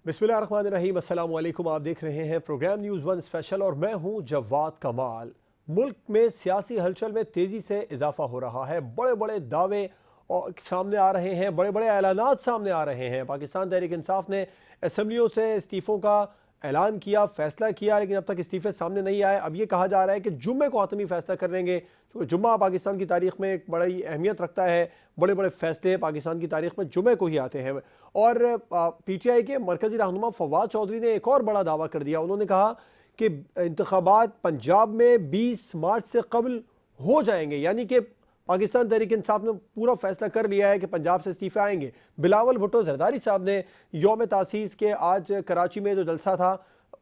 बिस्मिल्लाहिर्रहमानिर्रहीम, अस्सलाम वालेकुम। आप देख रहे हैं प्रोग्राम न्यूज़ वन स्पेशल और मैं हूं जवाद कमाल। मुल्क में सियासी हलचल में तेज़ी से इजाफा हो रहा है। बड़े बड़े दावे और सामने आ रहे हैं, बड़े बड़े ऐलानात सामने आ रहे हैं। पाकिस्तान तहरीक इंसाफ ने असम्बलियों से इस्तीफ़ों का ऐलान किया, फैसला किया, लेकिन अब तक इस्तीफ़े सामने नहीं आए। अब ये कहा जा रहा है कि जुम्मे को हतमी फैसला कर लेंगे, क्योंकि जुम्मा पाकिस्तान की तारीख में एक बड़ी अहमियत रखता है। बड़े बड़े फैसले पाकिस्तान की तारीख में जुम्मे को ही आते हैं। और पीटीआई के मरकजी रहनुमा फवाद चौधरी ने एक और बड़ा दावा कर दिया। उन्होंने कहा कि इंतखाबात पंजाब में 20 मार्च से कबल हो जाएंगे, यानी कि पाकिस्तान तहरीक इंसाफ ने पूरा फैसला कर लिया है कि पंजाब से इस्तीफे आएंगे। बिलावल भुट्टो जरदारी साहब ने यौम तासीस के आज कराची में जो जलसा था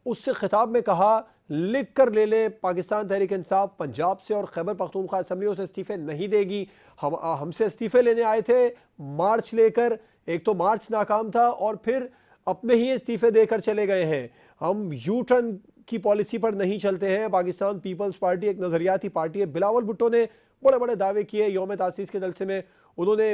उससे खिताब में कहा, लिख कर ले ले, पाकिस्तान तहरीक इंसाफ पंजाब से और खैबर पख्तूनख्वा असम्बलियों से इस्तीफे नहीं देगी। हमसे इस्तीफे लेने आए थे मार्च लेकर, एक तो मार्च नाकाम था और फिर अपने ही इस्तीफे देकर चले गए हैं। हम यू टर्न की पॉलिसी पर नहीं चलते हैं। पाकिस्तान पीपल्स पार्टी एक नजरियाती पार्टी है। बिलावल भुट्टो ने बड़े बड़े दावे किए यौम तासीस के जलसे में। उन्होंने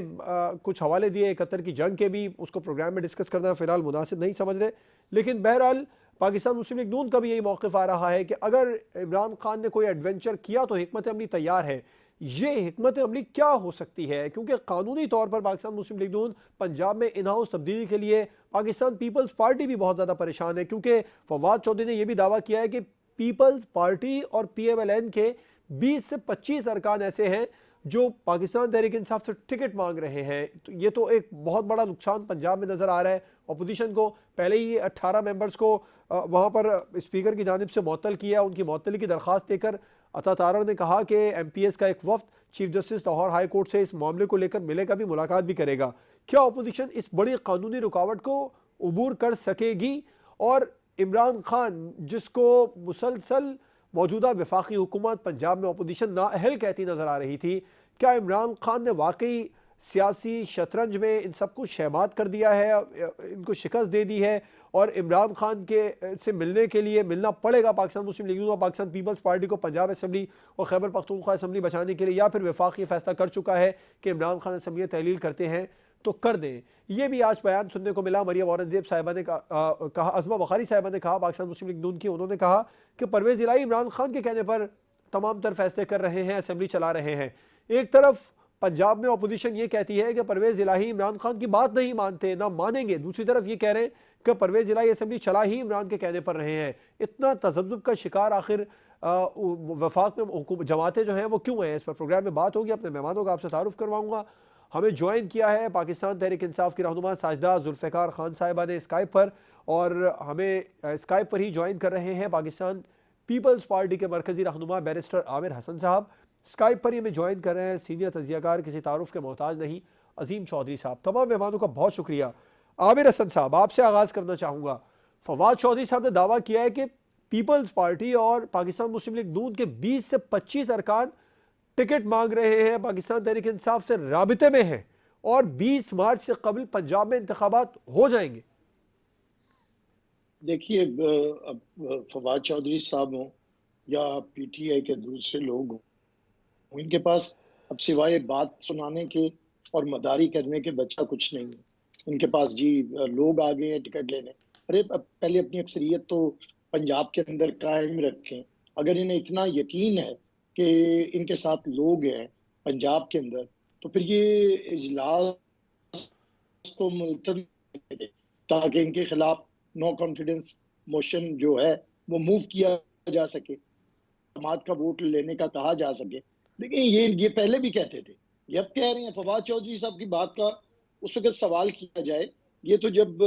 कुछ हवाले दिए 71 की जंग के भी, उसको प्रोग्राम में डिस्कस करना फिलहाल मुनासिब नहीं समझ रहे। लेकिन बहरहाल पाकिस्तान मुस्लिम लीग नून का भी यही मौक़िफ़ आ रहा है कि अगर इमरान खान ने कोई एडवेंचर किया तो हिकमत अमली तैयार है। ये हिकमत अमली क्या हो सकती है? क्योंकि कानूनी तौर पर पाकिस्तान मुस्लिम लीग नून पंजाब में इन हाउस तब्दीली के लिए पाकिस्तान पीपल्स पार्टी भी बहुत ज़्यादा परेशान है, क्योंकि फवाद चौधरी ने यह भी दावा किया है कि पीपल्स पार्टी और PMLN के 20 से 25 अरकान ऐसे हैं जो पाकिस्तान तहरीक इंसाफ से टिकट मांग रहे हैं। तो ये तो एक बहुत बड़ा नुकसान पंजाब में नज़र आ रहा है। अपोजिशन को पहले ही 18 मेंबर्स को वहाँ पर स्पीकर की जानिब से मुअत्तल किया। उनकी मुअत्तली की दरख्वास्त देकर अता तारड़ ने कहा कि MPS का एक वफ्द chief justice Lahore high court से इस मामले को लेकर मिलेगा भी, मुलाकात भी करेगा। क्या अपोजिशन इस बड़ी कानूनी रुकावट को अबूर कर सकेगी? और इमरान खान, जिसको मुसलसल मौजूदा वफाकी हुकूमत पंजाब में अपोजिशन नाअहल कहती नजर आ रही थी, क्या इमरान खान ने वाकई सियासी शतरंज में इन सबको शहमात कर दिया है, इनको शिकस्त दे दी है और इमरान खान के से मिलने के लिए मिलना पड़ेगा पाकिस्तान मुस्लिम लीग और पाकिस्तान पीपल्स पार्टी को पंजाब असम्बली और खैबर पख्तूनख्वा असम्बली बचाने के लिए, या फिर वफाकी फैसला कर चुका है कि इमरान खान असम्बलियाँ तहलील करते हैं तो कर दें? ये भी आज बयान सुनने को मिला। मरियम औरंगजेब साहिबा ने कहा, अज़मा बुखारी साहिबा ने कहा, पाकिस्तान मुस्लिम लीग नून की, उन्होंने कहा कि परवेज़ इलाही इमरान खान के कहने पर तमाम तर फैसले कर रहे हैं, असम्बली चला रहे हैं। एक तरफ पंजाब में अपोजिशन ये कहती है कि परवेज़ इलाही इमरान खान की बात नहीं मानते, ना मानेंगे। दूसरी तरफ ये कह रहे हैं कि परवेज़ इलाही असम्बली चला ही इमरान के कहने पर रहे हैं। इतना तज़ब्ज़ुब का शिकार आखिर वफाक में जमातें जो हैं वो क्यों हैं? इस पर प्रोग्राम में बात होगी। अपने मेहमानों का आपसे तारुफ करवाऊंगा। हमें ज्वाइन किया है पाकिस्तान तहरीक इंसाफ की रहनुमा साजिदा जुल्फ़िकार खान साहिबा ने स्काइप पर, और हमें स्काइप पर ही ज्वाइन कर रहे हैं पाकिस्तान पीपल्स पार्टी के मरकजी रहनुमा बैरिस्टर आमिर हसन साहब। स्काइप पर ही हमें ज्वाइन कर रहे हैं सीनियर तजियाकार, किसी तारुफ के मोहताज नहीं, अजीम चौधरी साहब। तमाम मेहमानों का बहुत शुक्रिया। आमिर हसन साहब, आपसे आगाज़ करना चाहूँगा। फवाद चौधरी साहब ने दावा किया है कि पीपल्स पार्टी और पाकिस्तान मुस्लिम लीग नून के 20 से 25 अरकान टिकट मांग रहे हैं, पाकिस्तान तहरीक इंसाफ से राबिते में हैं और 20 मार्च से कबल पंजाब में इंतखाबात हो जाएंगे। देखिए, फवाद चौधरी साहब हों या PTI के दूसरे लोग हों, इनके पास अब सिवाय बात सुनाने के और मदारी करने के बच्चा कुछ नहीं है। इनके पास जी लोग आ गए हैं टिकट लेने। अरे पहले अपनी अक्सरियत तो पंजाब के अंदर कायम रखें। अगर इन्हें इतना यकीन है कि इनके साथ लोग हैं पंजाब के अंदर, तो फिर ये इजलास को मुलतवी करें ताकि इनके खिलाफ नो कॉन्फिडेंस मोशन जो है वो मूव किया जा सके, समाज का वोट लेने का कहा जा सके। लेकिन ये पहले भी कहते थे, ये अब कह रहे हैं। फवाद चौधरी साहब की बात का उस वक्त सवाल किया जाए, ये तो जब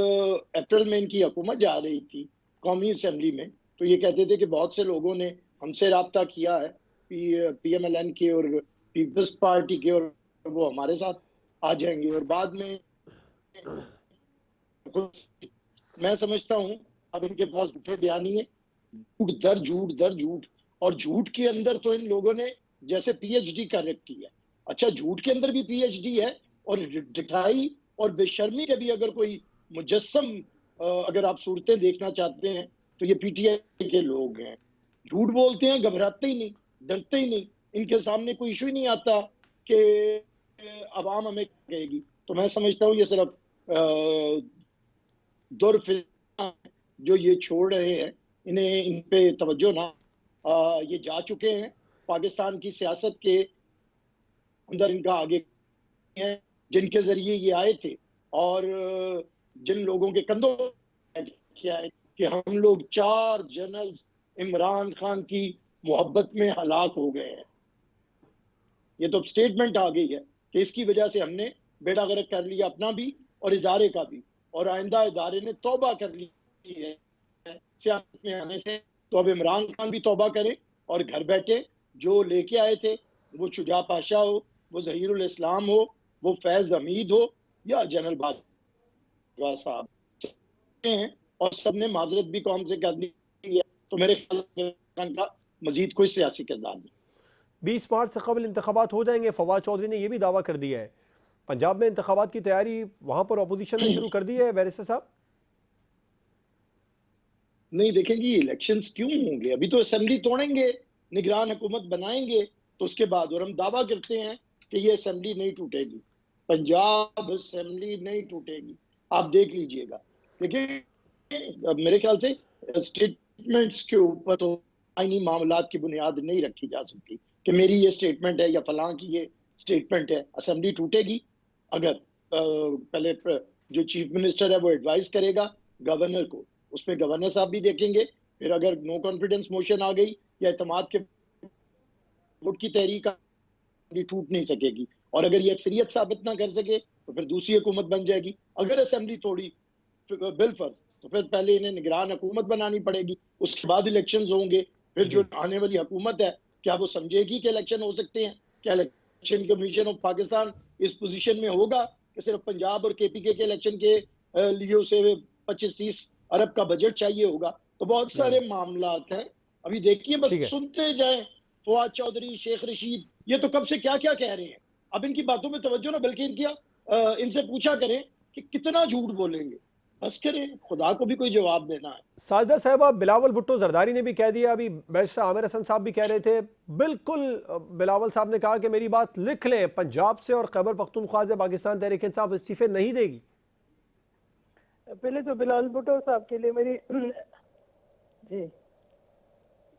अप्रैल में इनकी हुकूमत जा रही थी कौमी असम्बली में, तो ये कहते थे कि बहुत से लोगों ने हमसे रब्ता किया है PMLN के और पीपल्स पार्टी के, और वो हमारे साथ आ जाएंगे। और बाद में मैं समझता हूं अब इनके पास झूठे बयानी है, झूठ दर झूठ दर झूठ, और झूठ के अंदर तो इन लोगों ने जैसे PhD कर रखी है। अच्छा, झूठ के अंदर भी PhD है, और ढिठाई और बेशर्मी के भी अगर कोई मुजस्सम अगर आप सूरतें देखना चाहते हैं तो ये PTI के लोग हैं। झूठ बोलते हैं, घबराते ही नहीं, डरते ही नहीं, इनके सामने कोई इशू ही नहीं आता कि अवाम हमें कहेगी। तो मैं समझता हूँ ये सिर्फ दुर जो ये छोड़ रहे हैं, इन्हें इन पे तवज्जो ना, ये जा चुके हैं पाकिस्तान की सियासत के अंदर, इनका आगे है, जिनके जरिए ये आए थे, और जिन लोगों के कंधों किया है कि हम लोग 4 जनरल्स इमरान खान की मोहब्बत में हलाक हो गए हैं। ये तो स्टेटमेंट आ गई है कि इसकी वजह से हमने बेड़ा गर्क कर लिया अपना भी और इदारे का भी, और आइंदा इदारे ने तौबा कर ली है सियासत में आने से। तो अब इमरान खान भी तौबा करें और घर बैठे जो लेके आए थे, वो शुजा पाशा हो, वो जहीरुल इस्लाम हो, वो फैज हमीद हो, या जनरल बाजवा साहब हैं, और सबने माजरत भी कौम से कर ली है, तो मेरे ख्याल का मजीद कोई सियासी किरदार नहीं। 20 मार्च से कबल इंतखाबात हो जाएंगे। फवाद चौधरी ने यह भी दावा कर दिया है। पंजाब में इंतखाबात की तैयारी वहां पर अपोजिशन ने शुरू कर दी है बैरिस्टर साहब। नहीं, देखेंगे इलेक्शंस क्यों होंगे, अभी तो असेंबली तोड़ेंगे, निगरान हुकूमत बनाएंगे, तो उसके बाद, और हम दावा करते हैं कि ये असेंबली नहीं टूटेगी, पंजाब असेंबली नहीं टूटेगी, आप देख लीजिएगा। देखिए मेरे ख्याल से स्टेटमेंट्स के ऊपर तो आईनी मामलात की बुनियाद नहीं रखी जा सकती कि मेरी ये स्टेटमेंट है या फलां की ये स्टेटमेंट है। असेंबली टूटेगी अगर पहले जो चीफ मिनिस्टर है वो एडवाइस करेगा गवर्नर को, उसमें गवर्नर साहब भी देखेंगे, फिर अगर नो कॉन्फिडेंस मोशन आ गई या इतमाद के वोट की तहरीक टूट नहीं सकेगी, और अगर ये अक्सरियत साबित ना कर सके तो फिर दूसरी हुकूमत बन जाएगी। अगर असेंबली तोड़ी बिल फर्ज, तो फिर पहले इन्हें निगरान हुकूमत बनानी पड़ेगी, उसके बाद इलेक्शंस होंगे। फिर जो आने वाली हुकूमत है, क्या वो समझेगी कि इलेक्शन हो सकते हैं? क्या इलेक्शन कमीशन ऑफ पाकिस्तान इस पोजीशन में होगा कि सिर्फ पंजाब और केपीके के इलेक्शन के लिए उसे 25-30 अरब का बजट चाहिए होगा? तो बहुत सारे मामलात हैं, अभी देखिए, बस सुनते जाएं। फवाद चौधरी, शेख रशीद, ये तो कब से क्या क्या कह रहे हैं, अब इनकी बातों में तवज्जो ना, बल्कि इनसे पूछा करें कि कितना झूठ बोलेंगे, बस करें, खुदा को भी कोई जवाब देना है। साजिदा साहबा, बिलावल भुट्टो जरदारी ने भी कह दिया, अभी बैरिस्टर आमिर हसन साहब भी कह रहे थे, बिल्कुल बिलावल साहब ने कहा कि मेरी बात लिख लें, पंजाब से और खैबर पख्तूनख्वा से पाकिस्तान तहरीक इंसाफ इस्तीफे नहीं देगी। पहले तो बिलावल भुट्टो साहब के लिए मेरी जी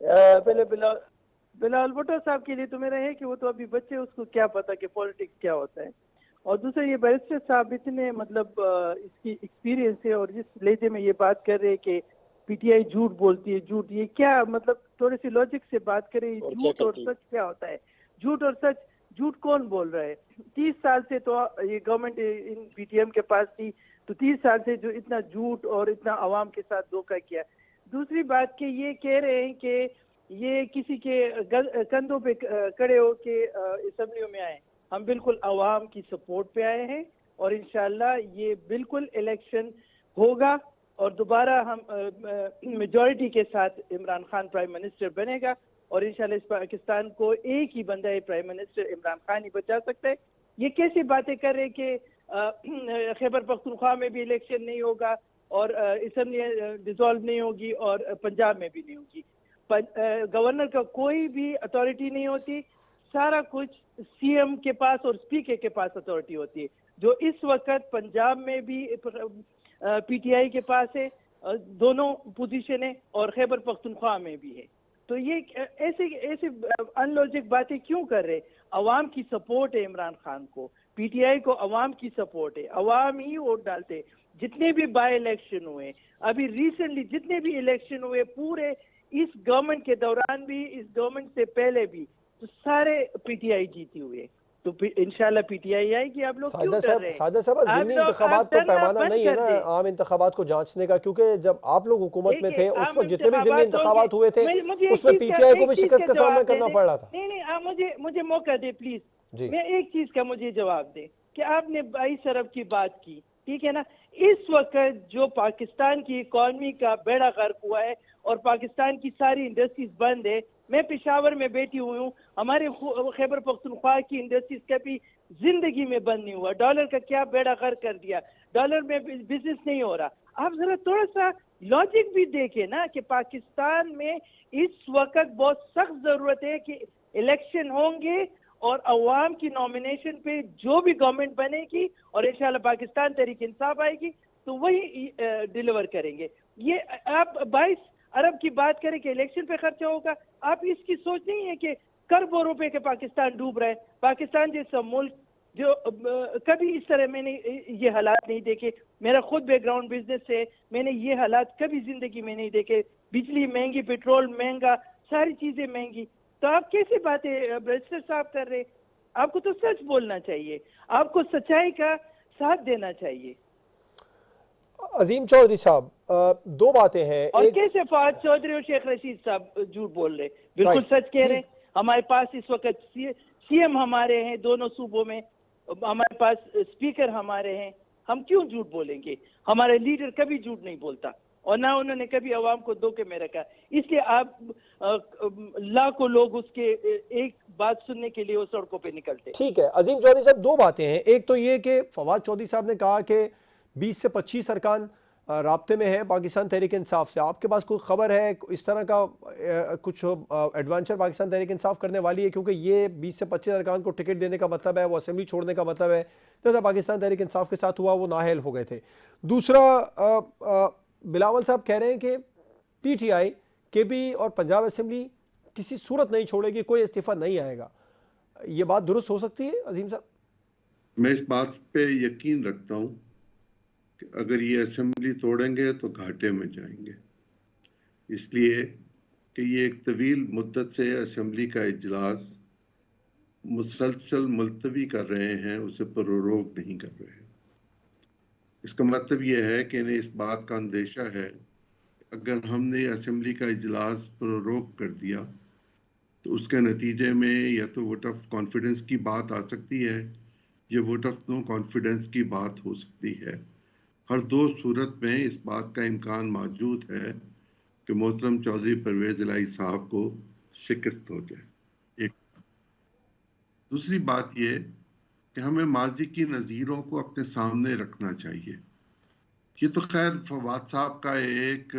पहले बिलावल भुट्टो साहब के लिए तो मेरा है कि वो तो अभी बच्चे, उसको क्या पता कि पॉलिटिक्स क्या होता है। और दूसरा, ये बैरिस्टर साहब इतने मतलब इसकी एक्सपीरियंस है, और जिस लहजे में ये बात कर रहे हैं कि पीटीआई झूठ बोलती है, झूठ, ये क्या मतलब, थोड़ी सी लॉजिक से बात करें, झूठ और सच क्या होता है? झूठ और सच, झूठ कौन बोल रहा है? 30 साल से तो ये गवर्नमेंट इन पीटीएम के पास थी, तो 30 साल से जो इतना झूठ और इतना आवाम के साथ धोखा किया। दूसरी बात कि ये कह रहे हैं कि ये किसी के कंधों पे खड़े होके असेंबलियों में आए। हम बिल्कुल आवाम की सपोर्ट पे आए हैं, और इंशाल्लाह ये बिल्कुल इलेक्शन होगा, और दोबारा हम मेजॉरिटी के साथ इमरान खान प्राइम मिनिस्टर बनेगा, और इंशाल्लाह इस पाकिस्तान को एक ही बंदा है प्राइम मिनिस्टर, इमरान खान ही बचा सकता है। ये कैसी बातें कर रहे कि खैबर पख्तूनख्वा में भी इलेक्शन नहीं होगा, और असेंबली डिसॉल्व नहीं होगी, और पंजाब में भी नहीं होगी। गवर्नर का कोई भी अथॉरिटी नहीं होती, सारा कुछ सीएम के पास और स्पीकर के पास अथॉरिटी होती है, जो इस वक्त पंजाब में भी पीटीआई के पास है, दोनों पोजीशन है, और खैबर पख्तूनख्वा में भी है। तो ये ऐसे अनलॉजिक बातें क्यों कर रहे? अवाम की सपोर्ट है इमरान खान को, पीटीआई को अवाम की सपोर्ट है, अवाम ही वोट डालते। जितने भी बाय इलेक्शन हुए, अभी रिसेंटली जितने भी इलेक्शन हुए, पूरे इस गवर्नमेंट के दौरान भी, इस गवर्नमेंट से पहले भी, तो सारे पीटीआई जीती हुए। तो इंशाल्लाह पीटीआई आएगी। आप लोग क्यों कर रहे हैं? साजिदा साहब, ज़िमनी इंतखाबात तो पैमाना नहीं है ना आम इंतखाबात को जांचने का, क्योंकि जब आप लोग हुकूमत में थे उस वक्त जितने भी ज़िमनी इंतखाबात हुए थे उसमें पीटीआई को भी शिकस्त का सामना करना पड़ रहा था। नहीं, आप मुझे मौका दे प्लीज, मैं एक चीज का मुझे जवाब दे कि आपने 22 अरब की बात की, ठीक है ना? इस वक्त जो पाकिस्तान की इकॉनमी का बेड़ा गर्क हुआ है और पाकिस्तान की सारी इंडस्ट्रीज बंद है, मैं पेशावर में बैठी हुई हूँ, हमारे खैबर पख्तूनख्वा की इंडस्ट्रीज कभी जिंदगी में बंद नहीं हुआ। डॉलर का क्या बेड़ा गर्क कर दिया, डॉलर में बिजनेस नहीं हो रहा। आप जरा थोड़ा सा लॉजिक भी देखें ना कि पाकिस्तान में इस वक्त बहुत सख्त जरूरत है कि इलेक्शन होंगे और अवाम की नॉमिनेशन पे जो भी गवर्नमेंट बनेगी और इंशाल्लाह पाकिस्तान तहरीक इंसाफ आएगी तो वही डिलीवर करेंगे। ये आप 22 अरब की बात करें कि इलेक्शन पे खर्चा होगा, आप इसकी सोच नहीं है कि खरबों रुपए के पाकिस्तान डूब रहा है। पाकिस्तान जैसा मुल्क जो कभी इस तरह मैंने ये हालात नहीं देखे। मेरा खुद बैकग्राउंड बिजनेस से, मैंने ये हालात कभी जिंदगी में नहीं देखे। बिजली महंगी, पेट्रोल महंगा, सारी चीजें महंगी। तो आप कैसे बातें बैरिस्टर साहब कर रहे? आपको तो सच बोलना चाहिए, आपको सच्चाई का साथ देना चाहिए। अजीम चौधरी साहब, दो बातें हैं। और एक, कैसे फवाद चौधरी और शेख रशीद साहब झूठ बोल रहे? बिल्कुल सच कह रहे। हमारे पास इस वक्त सीएम हमारे हैं दोनों सूबों में, हमारे पास स्पीकर हमारे हैं, हम क्यों झूठ बोलेंगे? हमारे लीडर कभी झूठ नहीं बोलता और ना उन्होंने कभी अवाम को धोखे में रखा। इसलिए आप लाखों लोग उसके एक बात सुनने के लिए वो सड़कों पे निकलते। ठीक है अजीम चौधरी साहब, दो बातें हैं। एक तो ये कि फवाद चौधरी साहब ने कहा कि 20 से 25 अरकान राब्ते में है पाकिस्तान तहरीक इंसाफ से। आपके पास कोई खबर है इस तरह का कुछ एडवेंचर पाकिस्तान तहरीक इंसाफ करने वाली है? क्योंकि ये 20 से 25 अरकान को टिकट देने का मतलब है वो असेंबली छोड़ने का मतलब है, जैसा पाकिस्तान तहरीक इंसाफ के साथ हुआ वो नाअहल हो गए थे। दूसरा, बिलावल साहब कह रहे हैं कि PTI, KB और पंजाब असेंबली किसी सूरत नहीं छोड़ेगी, कोई इस्तीफा नहीं आएगा। ये बात दुरुस्त हो सकती है अजीम साहब? मैं इस बात पे यकीन रखता हूँ कि अगर ये असेंबली तोड़ेंगे तो घाटे में जाएंगे, इसलिए कि ये एक तवील मुद्दत से असेंबली का इजलास मुसलसल मुलतवी कर रहे हैं, उसे प्रोरोग नहीं कर रहे हैं। इसका मतलब ये है कि इन्हें इस बात का अंदेशा है अगर हमने असेंबली का इजलास प्रोरोग कर दिया तो उसके नतीजे में या तो वोट ऑफ कॉन्फिडेंस की बात आ सकती है या वोट ऑफ नो कॉन्फिडेंस की बात हो सकती है। हर दो सूरत में इस बात का इम्कान मौजूद है कि मोहतरम चौधरी परवेज इलाही साहब को शिकस्त हो जाए। एक दूसरी बात ये कि हमें माजी की नज़ीरों को अपने सामने रखना चाहिए। ये तो खैर फवाद साहब का एक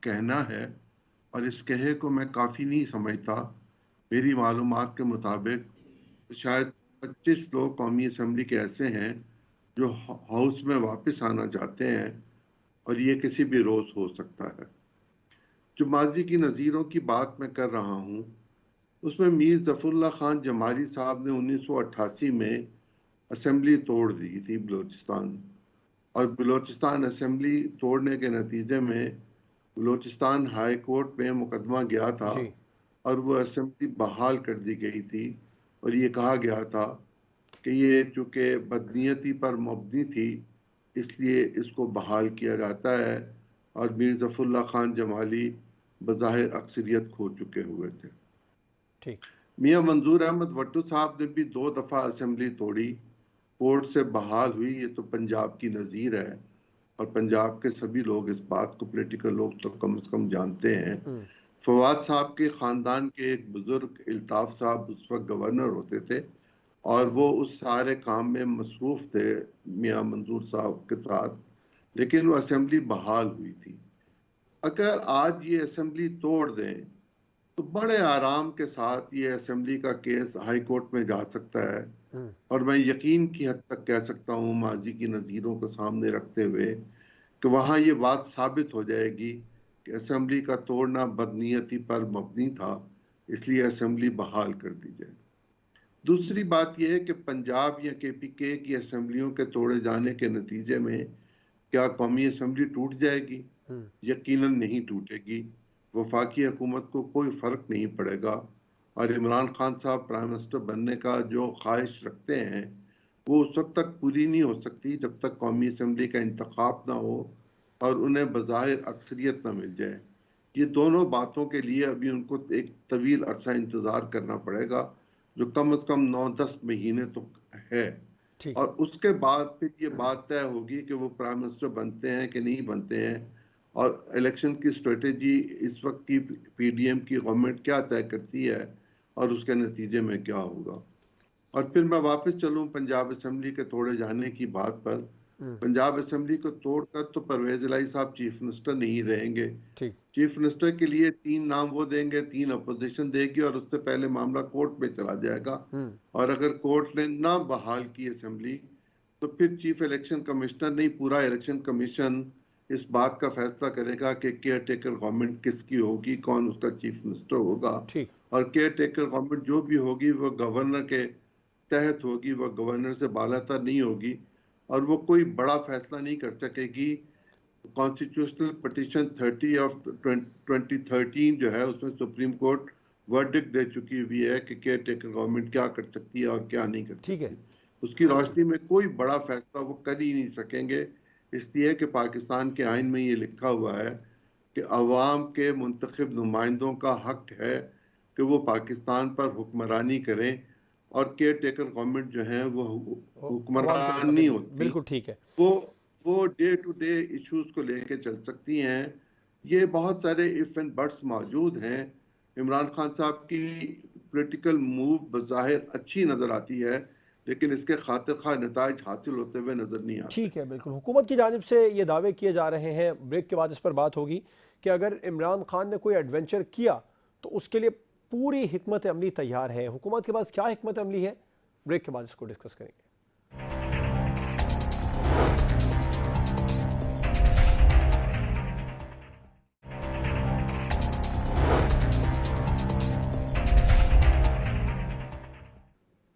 कहना है और इस कहे को मैं काफ़ी नहीं समझता। मेरी मालूमात के मुताबिक शायद 25 लोग कौमी असम्बली के ऐसे हैं जो हाउस में वापस आना चाहते हैं और ये किसी भी रोज़ हो सकता है। जो माजी की नज़ीरों की बात मैं कर रहा हूँ उसमें मीर जफरुल्लाह खान जमाली साहब ने 1988 में असेंबली तोड़ दी थी बलूचिस्तान, और बलूचिस्तान असेंबली तोड़ने के नतीजे में बलूचिस्तान हाई कोर्ट में मुकदमा गया था और वो असेंबली बहाल कर दी गई थी और ये कहा गया था कि ये चूँकि बदनीयती पर मबनी थी इसलिए इसको बहाल किया जाता है, और मीर जफरुल्लाह खान जमाली बज़ाहिर अक्सरियत खो चुके हुए थे। ठीक। मियां मंजूर अहमद वट्टू साहब ने भी 2 दफ़ा असेंबली तोड़ी, कोर्ट से बहाल हुई। ये तो पंजाब की नज़ीर है और पंजाब के सभी लोग इस बात को, पॉलिटिकल लोग तो कम से कम जानते हैं। फवाद साहब के ख़ानदान के एक बुज़ुर्ग इल्ताफ़ साहब उस वक्त गवर्नर होते थे और वो उस सारे काम में मसरूफ़ थे मियां मंजूर साहब के साथ, लेकिन वो असेंबली बहाल हुई थी। अगर आज ये असेंबली तोड़ दें तो बड़े आराम के साथ ये असेंबली का केस हाई कोर्ट में जा सकता है और मैं यकीन की हद तक कह सकता हूँ माजी की नज़ीरों को सामने रखते हुए कि वहाँ ये बात साबित हो जाएगी कि असेंबली का तोड़ना बदनीयती पर मबनी था, इसलिए असेंबली बहाल कर दी जाए। दूसरी बात यह है कि पंजाब या KPK की असेंबलियों के तोड़े जाने के नतीजे में क्या कौमी असेंबली टूट जाएगी? यकीनन नहीं टूटेगी। वफाकी हुकूमत को कोई फ़र्क नहीं पड़ेगा और इमरान खान साहब प्राइम मिनिस्टर बनने का जो ख्वाहिश रखते हैं वो उस वक्त तक पूरी नहीं हो सकती जब तक कौमी असम्बली का इंतखाब ना हो और उन्हें बज़ाहिर अक्सरियत ना मिल जाए। ये दोनों बातों के लिए अभी उनको एक तवील अरसा इंतज़ार करना पड़ेगा जो कम से कम 9-10 महीने तो है, और उसके बाद फिर ये बात तय होगी कि वो प्राइम मिनिस्टर बनते हैं कि नहीं बनते हैं और इलेक्शन की स्ट्रेटेजी इस वक्त की PDM की गवर्नमेंट क्या तय करती है और उसके नतीजे में क्या होगा। और फिर मैं वापस चलूं पंजाब असेंबली के तोड़े जाने की बात पर। पंजाब असेंबली को तोड़कर तो परवेज इलाही साहब चीफ मिनिस्टर नहीं रहेंगे। चीफ मिनिस्टर के लिए 3 नाम वो देंगे, 3 अपोजिशन देगी और उससे पहले मामला कोर्ट में चला जाएगा, और अगर कोर्ट ने ना बहाल की असेंबली तो फिर चीफ इलेक्शन कमिश्नर नहीं, पूरा इलेक्शन कमीशन इस बात का फैसला करेगा कि केयर टेकर गवर्नमेंट किसकी होगी, कौन उसका चीफ मिनिस्टर होगा। ठीक। और केयर टेकर गवर्नमेंट जो भी होगी वो गवर्नर के तहत होगी, वो गवर्नर से बालातर नहीं होगी और वो कोई बड़ा फैसला नहीं कर सकेगी। कॉन्स्टिट्यूशनल पिटीशन 30 ऑफ 2013 जो है उसमें सुप्रीम कोर्ट वर्डिक्ट दे चुकी हुई है कि केयर टेकर गवर्नमेंट क्या कर सकती है और क्या नहीं कर ठीक है। सकती। उसकी रोशनी में कोई बड़ा फैसला वो कर ही नहीं सकेंगे, इसलिए कि पाकिस्तान के आइन में ये लिखा हुआ है कि अवाम के मुंतखब नुमाइंदों का हक है कि वो पाकिस्तान पर हुक्मरानी करें और केयर टेकर गवर्नमेंट जो है वो हुक्मरान नहीं होती। बिल्कुल ठीक है। वो डे टू डे इश्यूज को लेके चल सकती हैं। ये बहुत सारे इफ एंड बट्स मौजूद हैं। इमरान खान साहब की पॉलिटिकल मूव बज़ाहिर अच्छी नज़र आती है, लेकिन इसके खातिर खा नताइज हासिल होते हुए नज़र नहीं आते। ठीक है, बिल्कुल। हुकूमत की जानिब से ये दावे किए जा रहे हैं, ब्रेक के बाद इस पर बात होगी, कि अगर इमरान खान ने कोई एडवेंचर किया तो उसके लिए पूरी हिकमत अमली तैयार है। हुकूमत के पास क्या हिकमत अमली है, ब्रेक के बाद इसको डिस्कस करेंगे।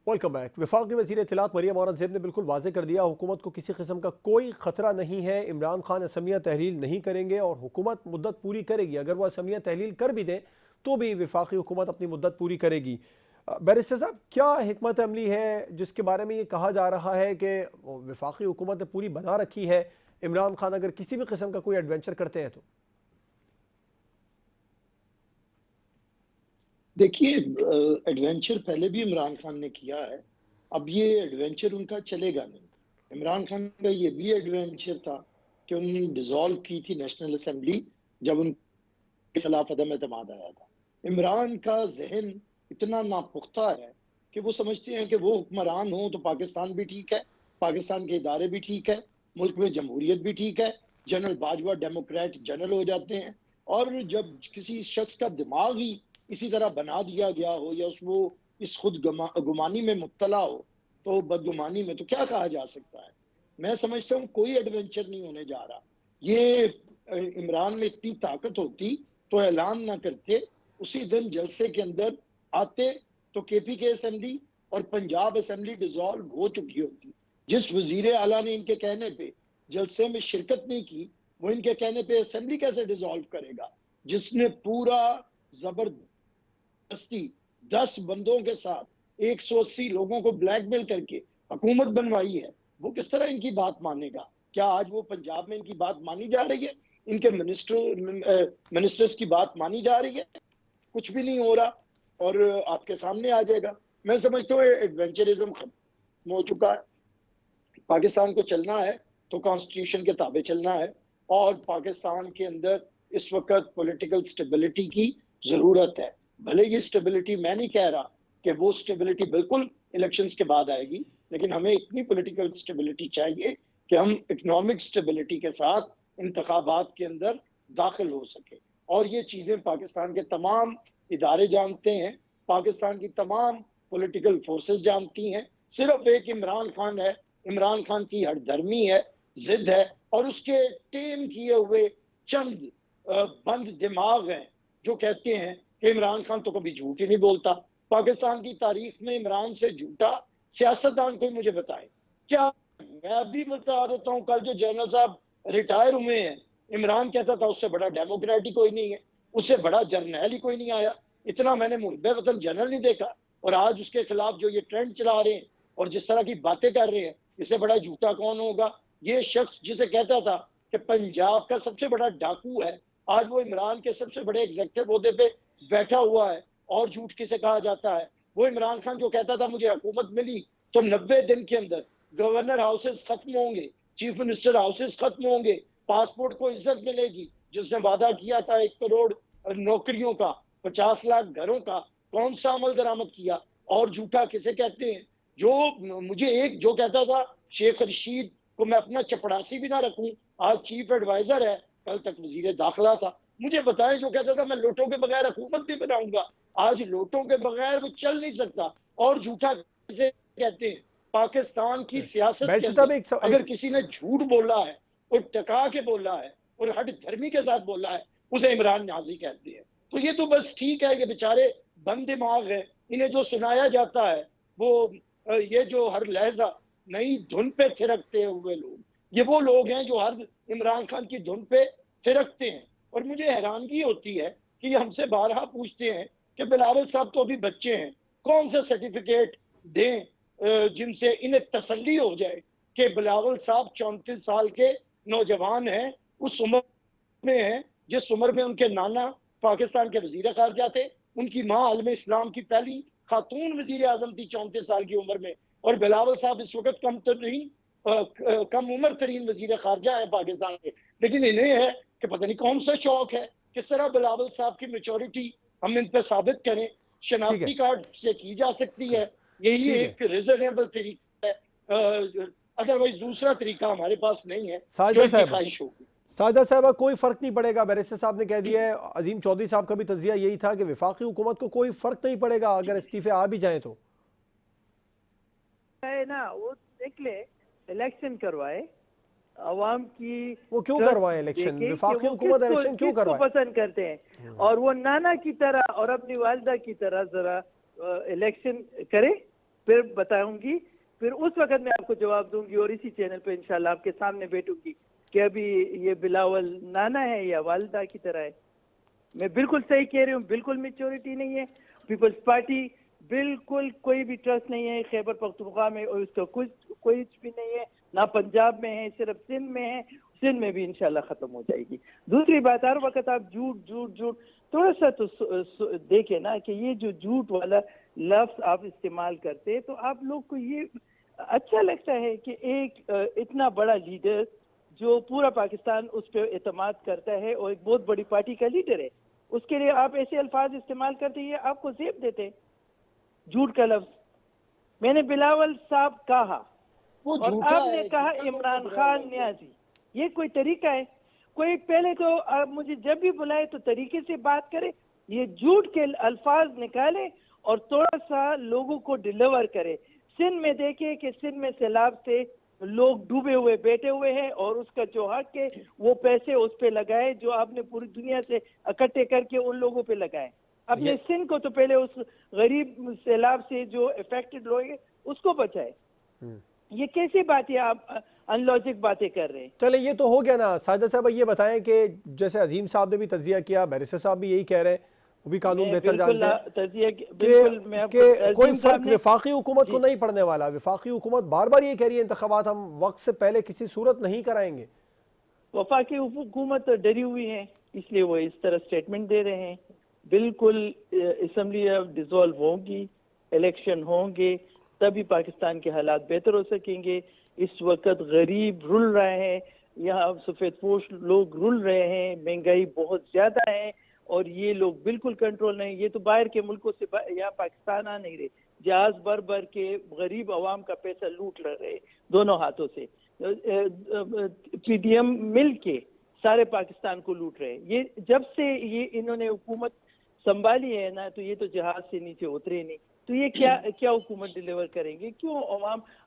Welcome back. वफाकी वज़ीर इत्तलात मरियम औरंगज़ेब ने बिल्कुल वाज़ेह कर दिया, हुकूमत को किसी किस्म का कोई ख़तरा नहीं है। इमरान खान असमिया तहलील नहीं करेंगे और हुकूमत मुद्दत पूरी करेगी। अगर वो असमिया तहलील कर भी दें तो भी वफाकी हुकूमत अपनी मुद्दत पूरी करेगी। बैरिस्टर साहब, क्या हिकमत अमली है जिसके बारे में ये कहा जा रहा है कि वफाकी हुकूमत ने पूरी बना रखी है, इमरान खान अगर किसी भी किस्म का कोई एडवेंचर करते हैं तो? देखिए, एडवेंचर पहले भी इमरान खान ने किया है, अब ये एडवेंचर उनका चलेगा नहीं। इमरान खान का ये भी एडवेंचर था कि उन्होंने डिसॉल्व की थी नेशनल असेंबली जब उनके खिलाफ अदम एतमाद आया था। इमरान का जहन इतना नापुख्ता है कि वो समझते हैं कि वो हुक्मरान हो तो पाकिस्तान भी ठीक है, पाकिस्तान के इदारे भी ठीक है, मुल्क में जमहूरियत भी ठीक है। जनरल बाजवा डेमोक्रेट जनरल हो जाते हैं, और जब किसी शख्स का दिमाग ही इसी तरह बना दिया गया हो या वो इस खुद गुमानी में मुब्तला हो, तो बदगुमानी में, तो क्या कहा जा सकता है। मैं समझता हूँ कोई एडवेंचर नहीं होने जा रहा। ये इमरान में इतनी ताकत होती तो ऐलान ना करते, उसी दिन जलसे के अंदर आते तो KPK असेंबली और पंजाब असेंबली डिसॉल्व हो चुकी होती। जिस वजीर आला ने इनके कहने पे जलसे में शिरकत नहीं की, वो इनके कहने पे असेंबली कैसे डिसॉल्व करेगा? जिसने पूरा जबरदस्ती 10 बंदों के साथ 180 लोगों को ब्लैकमेल करके हुकूमत बनवाई है, वो किस तरह इनकी बात मानेगा? क्या आज वो पंजाब में इनकी बात मानी जा रही है? इनके मिनिस्टर्स की बात मानी जा रही है? कुछ भी नहीं हो रहा और आपके सामने आ जाएगा। मैं समझता हूँ एडवेंचरिज्म खत्म हो चुका है। पाकिस्तान को चलना है तो कॉन्स्टिट्यूशन के ताबे चलना है, और पाकिस्तान के अंदर इस वक्त पॉलिटिकल स्टेबिलिटी की जरूरत है। भले ये स्टेबिलिटी, मैं नहीं कह रहा कि वो स्टेबिलिटी बिल्कुल इलेक्शंस के बाद आएगी, लेकिन हमें इतनी पॉलिटिकल स्टेबिलिटी चाहिए कि हम इकोनॉमिक स्टेबिलिटी के साथ इंतखाबात के अंदर दाखिल हो सके। और ये चीजें पाकिस्तान के तमाम इदारे जानते हैं, पाकिस्तान की तमाम पॉलिटिकल फोर्सेस जानती हैं। सिर्फ एक इमरान खान है, इमरान खान की हरदर्मी है, जिद है, और उसके टेम किए हुए चंद बंद दिमाग हैं जो कहते हैं कि इमरान खान तो कभी झूठ ही नहीं बोलता। पाकिस्तान की तारीख में इमरान से झूठा सियासतदान कोई मुझे बताए क्या? मैं अभी बता देता हूँ, कल जो जनरल साहब रिटायर हुए हैं, इमरान कहता था उससे बड़ा डेमोक्रेट ही कोई नहीं है, उससे बड़ा जर्नैल ही कोई नहीं आया, इतना मैंने मुहब्बे वतन जनरल नहीं देखा। और आज उसके खिलाफ जो ये ट्रेंड चला रहे हैं और जिस तरह की बातें कर रहे हैं, इससे बड़ा झूठा कौन होगा? ये शख्स जिसे कहता था कि पंजाब का सबसे बड़ा डाकू है, आज वो इमरान के सबसे बड़े एग्जीक्यूटिव ओहदे पे बैठा हुआ है। और झूठ किसे कहा जाता है? वो इमरान खान जो कहता था मुझे हुकूमत मिली तो 90 दिन के अंदर गवर्नर हाउसेस खत्म होंगे, चीफ मिनिस्टर हाउसेस खत्म होंगे, पासपोर्ट को इज्जत मिलेगी, जिसने वादा किया था 1 करोड़ नौकरियों का, 50 लाख घरों का, कौन सा अमल दरामद किया? और झूठा किसे कहते हैं? जो मुझे एक जो कहता था शेख रशीद को मैं अपना चपड़ासी भी ना रखूं, आज चीफ एडवाइजर है, कल तक वजीर दाखिला था। मुझे बताएं, जो कहता था मैं लोटों के बगैर हुकूमत भी बनाऊंगा, आज लोटों के बगैर वो चल नहीं सकता। और झूठा किसे कहते हैं? पाकिस्तान की सियासत के अंदर अगर किसी ने झूठ बोला है और टका के बोला है और हट धर्मी के साथ बोला है, उसे इमरान न्याजी कहते हैं। तो ये तो बस ठीक है, ये बेचारे बंद दिमाग है, इन्हें जो सुनाया जाता है वो ये जो हर लहजा नई धुन पे थिरकते हुए लोग, ये वो लोग हैं जो हर इमरान खान की धुन पे थिरकते हैं। और मुझे हैरानगी होती है कि ये हमसे बारहा पूछते हैं कि बिलावल साहब तो अभी बच्चे हैं, कौन सा सर्टिफिकेट दें जिनसे इन्हें तसल्ली हो जाए कि बिलावल साहब 34 साल के नौजवान हैं, उस उम्र में हैं जिस उम्र में उनके नाना पाकिस्तान के वजीर खारजा थे, उनकी माँ आलम इस्लाम की पहली खातून वजीर आजम थी 34 साल की उम्र में, और बिलावल साहब इस वक्त कम उम्र तरीन वजीर खारजा है पाकिस्तान के। लेकिन इन्हें है कि पता नहीं कौन सा शौक है, किस तरह बिलावल साहब की मेच्योरिटी हम इन पे साबित करें, शनाख्ती कार्ड से की जा सकती है, यही एक रीजनेबल तरीका है, अदरवाइज दूसरा तरीका हमारे पास नहीं है जो इनकी ख्वाहिश होगी। साजिदा साहबा, कोई फर्क नहीं पड़ेगा, बैरिस्टर साहब ने कह दिया है, अजीम चौधरी साहब का भी तज्जिया यही था कि विफाकी हुकूमत को कोई फर्क नहीं पड़ेगा अगर इस्तीफे आ भी जाएं तो है ना, वो देख ले, इलेक्शन करवाए, अवाम की वो क्यों करवाए इलेक्शन, विफाकी हुकूमत इलेक्शन क्यों करवाए, पसंद करते हैं, और वो नाना की तरह और अपनी वालिदा की तरह जरा इलेक्शन करे, फिर बताऊंगी, फिर उस वक्त मैं आपको जवाब दूंगी और इसी चैनल पे इंशाल्लाह आपके सामने बैठूंगी कि अभी ये बिलावल नाना है या वालिदा की तरह है। मैं बिल्कुल सही कह रही हूँ, बिल्कुल मेच्योरिटी नहीं है, पीपल्स पार्टी बिल्कुल कोई भी ट्रस्ट नहीं है खैबर पख्तूनख्वा में, और उसका कोई भी नहीं है, ना पंजाब में है, सिर्फ सिंध में है, सिंध में भी इंशाल्लाह खत्म हो जाएगी। दूसरी बात, हर वक्त आप झूठ थोड़ा सा तो देखे ना कि ये जो झूठ वाला लफ्ज आप इस्तेमाल करते, तो आप लोग को ये अच्छा लगता है कि एक इतना बड़ा लीडर जो पूरा पाकिस्तान उस पर एतमाद करता है और एक बहुत बड़ी पार्टी का लीडर है, उसके लिए आप ऐसे अल्फाज इस्तेमाल करते हैं, आपको जेब देते झूठ का लफ्ज। मैंने बिलावल साहब कहा और आपने कहा इमरान खान न्याजी, ये कोई तरीका है? कोई पहले तो आप मुझे जब भी बुलाए तो तरीके से बात करे, ये झूठ के अल्फाज निकाले और थोड़ा सा लोगों को डिलीवर करे। सिंध में देखे कि सिंध में सैलाब से लोग डूबे हुए बैठे हुए हैं और उसका जो हक है वो पैसे उस पे लगाए जो आपने पूरी दुनिया से इकट्ठे करके उन लोगों पे लगाए। अपने सिंध को तो पहले उस गरीब सैलाब से जो इफेक्टेड लोग हैं उसको बचाए। ये कैसी बात है, आप अनलॉजिक बातें कर रहे हैं। चले, ये तो हो गया ना। साजिदा साहब ये बताएं कि जैसे अजीम साहब ने भी तज्जिया किया, बैरिस्टर साहब भी यही कह रहे हैं, वो भी कानून बेहतर जानते हैं कि कोई फर्क विफाकी हुकूमत को नहीं पड़ने वाला। विफाकी हुकूमत बार बार ये कह रही है इंतखाबात हम वक्त से पहले किसी सूरत नहीं कराएंगे। वफाकी हुकूमत तो डरी हुई है, इसलिए वो इस तरह स्टेटमेंट दे रहे हैं। बिल्कुल असेंबली अब डिसॉल्व होगी, इलेक्शन होंगे, तभी पाकिस्तान के हालात बेहतर हो सकेंगे। इस वक्त गरीब रुल रहे हैं, यहाँ सफेद पोश लोग रुल रहे हैं, महंगाई बहुत ज्यादा है और ये लोग बिल्कुल कंट्रोल नहीं। ये तो बाहर के मुल्कों से यहाँ पाकिस्तान आ नहीं रहे, जहाज भर भर के गरीब अवाम का पैसा लूट रहे दोनों हाथों से। पीडीएम मिल के सारे पाकिस्तान को लूट रहे हैं। ये जब से ये इन्होंने हुकूमत संभाली है ना, तो ये तो जहाज से नीचे उतरे नहीं, तो ये क्या हुकूमत डिलीवर करेंगे? क्यों?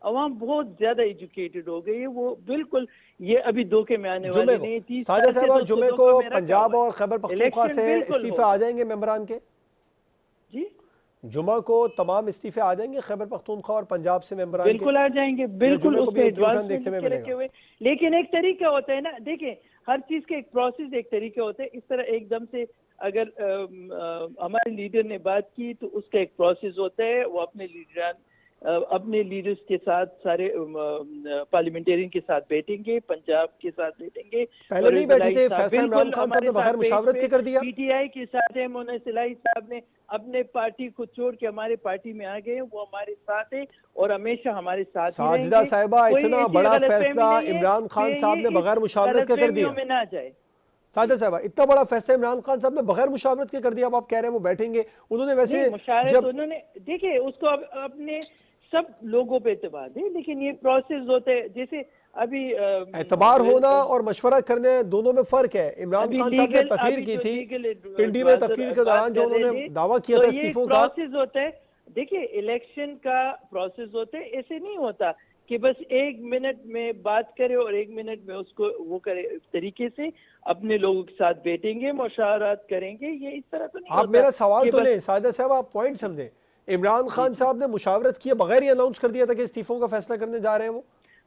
अवाम बहुत ज्यादा एजुकेटेड हो गई है, वो बिल्कुल ये अभी धोखे में आने वाले नहीं। 30 साल से तो जुमे को पंजाब और खैबर पख्तूनख्वा से इस्तीफे आ जाएंगे मेंबरान के जी। जुमा को तमाम इस्तीफे आ जाएंगे खैबर पख्तूनख्वा और पंजाब से मेंबरान के? बिल्कुल आ जाएंगे, बिल्कुल उसमें एडवांसमेंट रखे हुए। लेकिन एक तरीका होता है ना, देखें हर चीज के एक प्रोसेस, एक तरीका होता है। इस तरह एकदम से अगर हमारे लीडर ने बात की तो उसका एक प्रोसेस होता है। वो अपने लीडर्स के साथ सारे पार्लियामेंटेरियन के साथ बैठेंगे, पंजाब के साथ बैठेंगे। पहले नहीं बैठे थे, फैसला इमरान खान साहब ने बगैर मुशावरत के कर दिया। पीटीआई के साथ है, मोना सिलाई साहब ने अपने पार्टी को छोड़ के हमारे पार्टी में आ गए, वो हमारे साथ है और हमेशा हमारे साथ। साजिदा साहिबा, इतना बड़ा फैसला इमरान खान साहब ने बगैर मुशावरत के कर दिया। ना जाए साजिदा साहिबा, इतना बड़ा फैसला इमरान खान साहब ने बगैर मुशावरत के कर दिया। अब आप कह रहे हैं वो बैठेंगे। उन्होंने वैसे जब उन्होंने देखिए उसको अपने सब लोगों पे एतबार है, लेकिन ये प्रोसेस होते हैं। जैसे अभी एतबार होना और मशवरा करने दोनों में फर्क है। इमरान खान साहब ने तकरीर की थी पिंडी में, तकरीर के दौरान जो उन्होंने दावा किया था इस्तीफों का, प्रोसेस होता है। देखिए इलेक्शन का प्रोसेस होता है, ऐसे नहीं होता कि बस 1 मिनट में बात करे और 1 मिनट में उसको वो करे, इस तरीके से अपने लोगों के साथ बैठेंगे, मुशावरत करेंगे, ये इस तरह तो नहीं आप होता मेरा सवाल कि तो बस। लें साजिद साहब, आप पॉइंट समझें। इमरान खान साहब ने मुशावरत किए बगैर ही अनाउंस कर दिया था कि इस्तीफों का फैसला करने जा रहे हैं वो।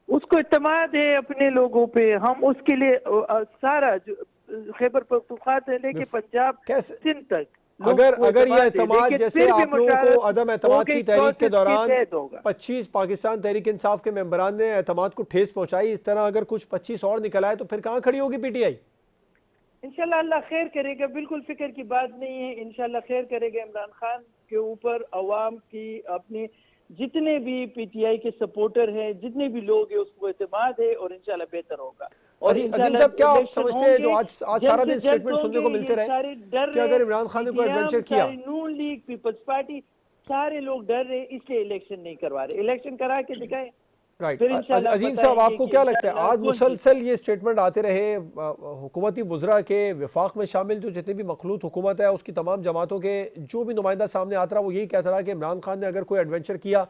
उसको इत्मीनान है अपने लोगों पे, हम उसके लिए सारा जो खैबर पख्तूनख्वा से लेके पंजाब कैसे सिंध तक अगर लोगों को अगर ये है, एतमाद लेकिन जैसे फिर भी आप लोगों को मुशावरत अदम हो एतमाद गई, की तहरीक के प्रोसेस दौरान तहत होगा। 25 पाकिस्तान तहरीक इंसाफ के मेंबरान ने एतमाद को ठेस पहुंचाई, इस तरह अगर कुछ 25 और निकल आए तो फिर कहां खड़ी होगी पीटीआई? इंशाल्लाह अल्लाह खैर करेगा, बिल्कुल फिक्र की बात नहीं है, इंशाल्लाह खैर करेगा। इमरान खान के ऊपर अवाम की, अपने जितने भी पीटीआई के सपोर्टर हैं, जितने भी लोग हैं, उसको एतमाद है और इंशाल्लाह बेहतर होगा। और अजीम इंशाल्लाह साहब, क्या आप इलेक्शन समझते हैं जो होंगे, आज जल्द सारा से दिन जल्द स्टेटमेंट सुनने को होंगे। मिलते ये रहे सारे डर कि रहे, अगर इमरान खान ने कोई एडवेंचर किया, सारी नून लीग, पीपल्स पार्टी, सारे लोग डर रहे, इसलिए इलेक्शन नहीं करवा रहे। इलेक्शन करा के दिखाए, राइट। फिर इंशाल्लाह अजीम साहब, बताएंगे आपको कि क्या लगता है इंशाल्लाह आज कौन मुसलसल ये स्टेटमेंट आते रहे हुकूमती वज़रा के, वफाक में शामिल जो जितनी भी मखलूत हुकूमत है उसकी तमाम जमातों के जो भी नुमाइंदा सामने आता रहा वो यही कहता रहा कि इमरान खान ने अगर कोई एडवेंचर किया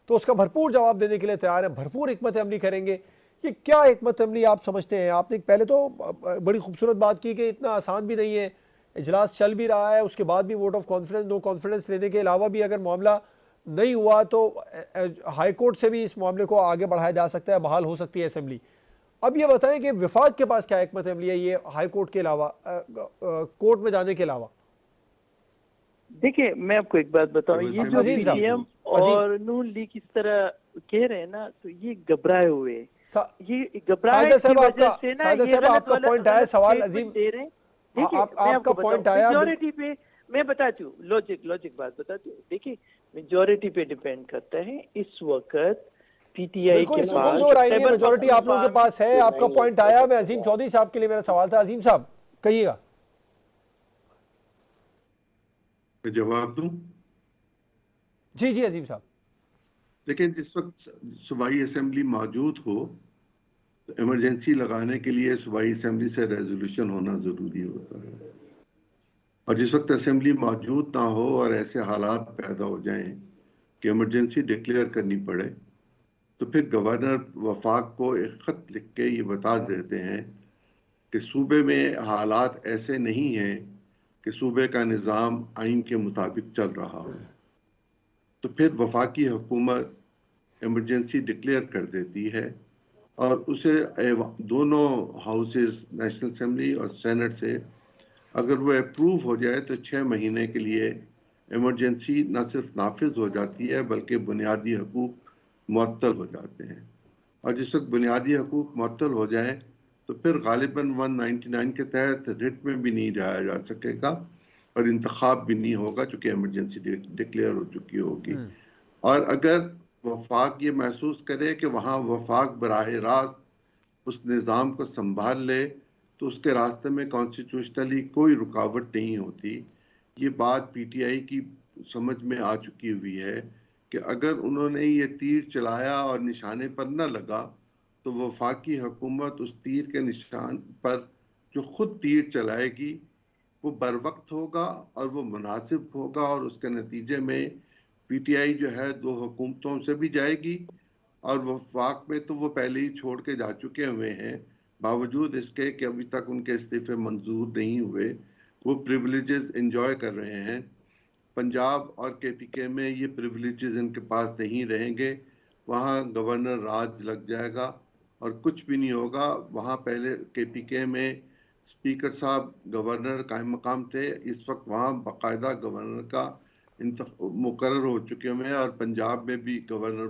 तो उसका भरपूर जवाब देने के लिए तैयार है, भरपूर हिकमत अमली करेंगे। ये क्या हिकमत अमली आप समझते हैं? आपने पहले तो बड़ी खूबसूरत बात की कि इतना आसान भी नहीं है, इजलास चल भी रहा है, उसके बाद भी vote of confidence no confidence लेने के अलावा भी अगर मामला नहीं हुआ तो हाई कोर्ट से भी इस मामले को आगे बढ़ाया जा सकता है, बहाल हो सकती है असेंबली। अब ये बताएं कि विफाक के पास क्या हिकमत अमली है ये हाई कोर्ट के अलावा, कोर्ट में जाने के अलावा? देखिए, मैं आपको एक बात बताऊं, ये जो अजीम साहब, पीडीएम और नून लीग इस तरह कह रहे हैं ना, तो ये घबराए हुए हैं। ये घबराहट की वजह से ना ये आपका पॉइंट आया, सवाल अजीम दे रहे हैं। देखिए, मैं आपका आपको पॉइंट बताऊं, आया, मेजॉरिटी पे मैं बताती हूँ, लॉजिक बात बताती हूँ। देखिए, मेजॉरिटी पे डिपेंड करता है इस वक्त पीटीआई के इसमें पास। कोई दो राय नहीं है, मेजॉरिटी आप लोगों के पास है। आपका पॉइंट आया। मैं अजीम चौधरी साहब के लिए मेरा सवाल था। अजीम साहब कहिएगा। जवाब दूं? जी जी अजीम साहब। लेकिन जिस वक्त सूबाई असेंबली मौजूद हो तो इमरजेंसी लगाने के लिए सूबाई असेंबली से रेजोल्यूशन होना जरूरी होता है, और जिस वक्त असेंबली मौजूद ना हो और ऐसे हालात पैदा हो जाएं कि इमरजेंसी डिक्लेयर करनी पड़े, तो फिर गवर्नर वफाक को एक खत लिख के ये बता देते हैं कि सूबे में हालात ऐसे नहीं हैं कि सूबे का निज़ाम आइन के मुताबिक चल रहा हो, तो फिर वफाकी हुकूमत इमरजेंसी डिक्लेयर कर देती है और उसे दोनों हाउसेस, नेशनल असेंबली और सेनेट से अगर वो अप्रूव हो जाए तो 6 महीने के लिए इमरजेंसी न सिर्फ नाफिज हो जाती है बल्कि बुनियादी हकूक मुअत्तल हो जाते हैं। और जिस वक्त बुनियादी हकूक मुअत्तल हो जाए तो फिर गालिबन 199 के तहत रिट में भी नहीं जाया जा सकेगा और इंतखाब भी नहीं होगा चूँकि इमरजेंसी डिक्लेयर हो चुकी होगी। और अगर वफाक ये महसूस करे कि वहाँ वफाक बराह रास्त उस निज़ाम को संभाल ले तो उसके रास्ते में कॉन्स्टिट्यूशनली कोई रुकावट नहीं होती। ये बात पीटीआई की समझ में आ चुकी हुई है कि अगर उन्होंने ये तीर चलाया और निशाने पर न लगा तो वफाकी हुकूमत उस तीर के निशान पर जो खुद तीर चलाएगी वो बर वक्त होगा और वो मुनासिब होगा, और उसके नतीजे में पीटीआई जो है 2 हुकूमतों से भी जाएगी और वफाक में तो वो पहले ही छोड़ के जा चुके हुए हैं, बावजूद इसके कि अभी तक उनके इस्तीफे मंजूर नहीं हुए, वो प्रिविलेजेस एंजॉय कर रहे हैं। पंजाब और केपीके में ये प्रिविलेजेस इनके पास नहीं रहेंगे, वहाँ गवर्नर राज लग जाएगा और कुछ भी नहीं होगा। वहाँ पहले केपीके में स्पीकर साहब गवर्नर कायम मकाम थे, इस वक्त वहाँ बाकायदा गवर्नर का मुकर्रर हो चुके हुए हैं और पंजाब में भी गवर्नर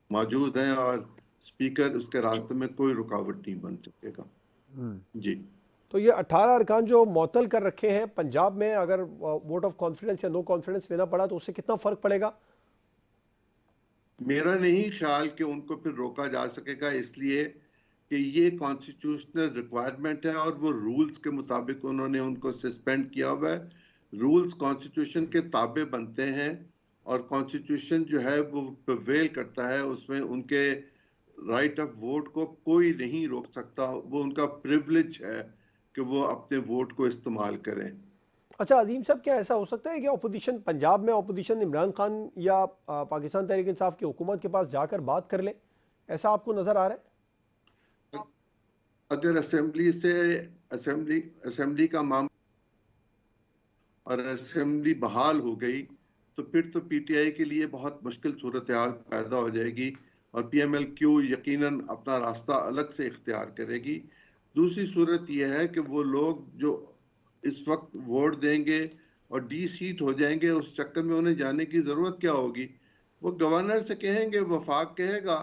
मौजूद हैं और स्पीकर उसके रास्ते में कोई रुकावट नहीं बन सकेगा। जी, तो ये 18 अरकान जो मुअत्तल कर रखे हैं पंजाब में, अगर वोट ऑफ कॉन्फिडेंस या नो कॉन्फिडेंस लेना पड़ा तो उससे कितना फर्क पड़ेगा? मेरा नहीं ख्याल कि उनको फिर रोका जा सकेगा, इसलिए कि ये कॉन्स्टिट्यूशनल रिक्वायरमेंट है और वो रूल्स के मुताबिक उन्होंने उनको सस्पेंड किया हुआ है। रूल्स कॉन्स्टिट्यूशन के ताबे बनते हैं और कॉन्स्टिट्यूशन जो है वो प्रिवेल करता है, उसमें उनके राइट ऑफ वोट को कोई नहीं रोक सकता, वो उनका प्रिविलेज है कि वो अपने वोट को इस्तेमाल करें। अच्छा अजीम साहब, क्या ऐसा हो सकता है कि अपोजिशन पंजाब में अपोजिशन इमरान खान या पाकिस्तान तहरीक इंसाफ की हुकूमत के पास जाकर बात कर ले? ऐसा आपको नजर आ रहा है? अगर असेंबली से असेंबली का मामला और असेंबली बहाल हो गई तो फिर तो पीटीआई के लिए बहुत मुश्किल सूरत हाल पैदा हो जाएगी और पीएमएलक्यू यकीनन अपना रास्ता अलग से इख्तियार करेगी। दूसरी सूरत यह है कि वो लोग जो इस वक्त वोट देंगे और डी सीट हो जाएंगे, उस चक्कर में उन्हें जाने की जरूरत क्या होगी? वो गवर्नर से कहेंगे, वफाक कहेगा,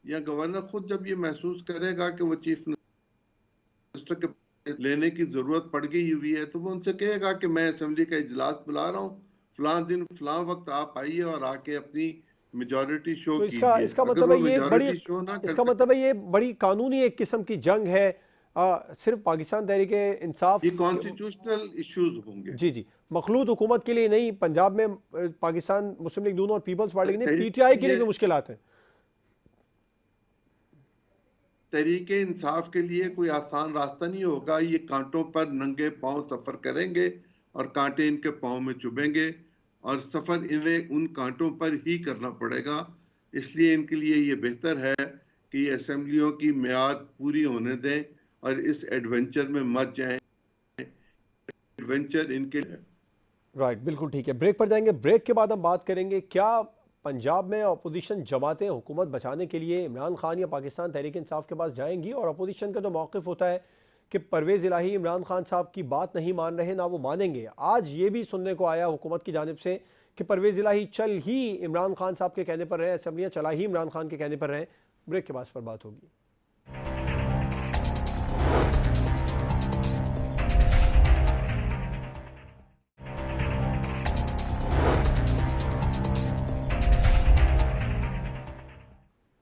या गवर्नर खुद जब ये महसूस करेगा कि वो चीफ मिनिस्टर के लेने की जरूरत पड़ गई हुई है तो वो उनसे कहेगा कि मैं असेंबली का इजलास बुला रहा हूँ, फलां दिन फलां वक्त आप आइए और आके अपनी मेजॉरिटी शो तो इसका कीजिए। इसका अगर मतलब वो है ये एक बड़ी मेजॉरिटी शो ना कर इसका मतलब है ये बड़ी कानूनी एक किस्म की जंग है, सिर्फ पाकिस्तान तहरीक इंसाफ ये कॉन्स्टिट्यूशनल इश्यूज होंगे। जी जी, मखलूद हुकूमत के लिए नहीं, पंजाब में पाकिस्तान मुस्लिम लीग नून और पीपल्स पार्टी के नहीं, पीटीआई के लिए भी मुश्किलात हैं। तहरीके इंसाफ के लिए कोई आसान रास्ता नहीं होगा। ये कांटों पर नंगे पांव सफर करेंगे और कांटे इनके पांव में चुभेंगे और सफर इन्हें उन कांटों पर ही करना पड़ेगा। इसलिए इनके लिए ये बेहतर है कि ये असेंबलियों की मियाद पूरी होने दें और इस एडवेंचर में मत जाएं। एडवेंचर इनके राइट, बिल्कुल ठीक है। ब्रेक पर जाएंगे, ब्रेक के बाद हम बात करेंगे क्या पंजाब में अपोजिशन जमातें हुकूमत बचाने के लिए इमरान खान या पाकिस्तान तहरीक इंसाफ के पास जाएंगी, और अपोजिशन का जो मौक़िफ़ होता है कि परवेज़ इलाही इमरान खान साहब की बात नहीं मान रहे, ना वो मानेंगे। आज ये भी सुनने को आया हुकूमत की जानिब से कि परवेज़ इलाही चल ही इमरान खान साहब के कहने पर रहे, असम्बलियाँ चला ही इमरान खान के कहने पर रहे। ब्रेक के बाद पर बात होगी।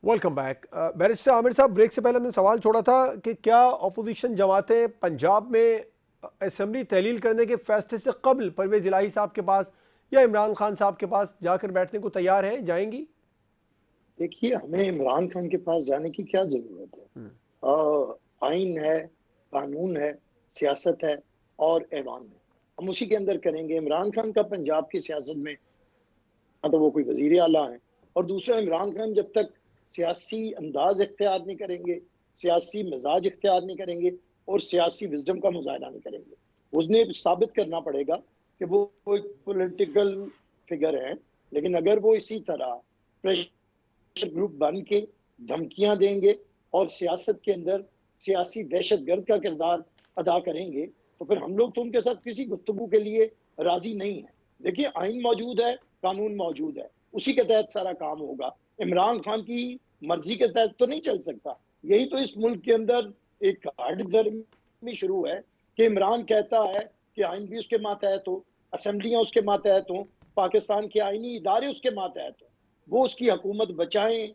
Welcome back. बैरिस्टर आमिर साहब, ब्रेक से पहले हमने सवाल छोड़ा था कि क्या अपोजिशन जमातें पंजाब में असेंबली तहलील करने के फैसले से कबल परवेज़ इलाही साहब के पास या इमरान खान साहब के पास जाकर बैठने को तैयार है, जाएंगी? देखिए, हमें इमरान खान के पास जाने की क्या जरूरत है? आइन है, कानून है, सियासत है और ऐवान है, हम उसी के अंदर करेंगे। इमरान खान का पंजाब की सियासत में तो वो कोई वजीर आला है, और दूसरा इमरान खान जब तक सियासी अंदाज इख्तियार नहीं करेंगे, सियासी मिजाज इख्तियार नहीं करेंगे और सियासी विजडम का मुजाहरा नहीं करेंगे, उसने साबित करना पड़ेगा कि वो एक पॉलिटिकल फिगर है। लेकिन अगर वो इसी तरह प्रेशर ग्रुप बन के धमकियां देंगे और सियासत के अंदर सियासी दहशतगर्द का किरदार अदा करेंगे तो फिर हम लोग तो उनके साथ किसी गुफ्तगू के लिए राजी नहीं है। देखिए, आइन मौजूद है, कानून मौजूद है, उसी के तहत सारा काम होगा। इमरान खान की मर्जी के तहत तो नहीं चल सकता। यही तो इस मुल्क के अंदर एक हठधर्मी शुरू है कि इमरान कहता है कि आइन भी उसके मातहत हो, असेंबलियां उसके मातहत हो, पाकिस्तान के आइनी इदारे उसके मातहत हो, वो उसकी हुकूमत बचाएं,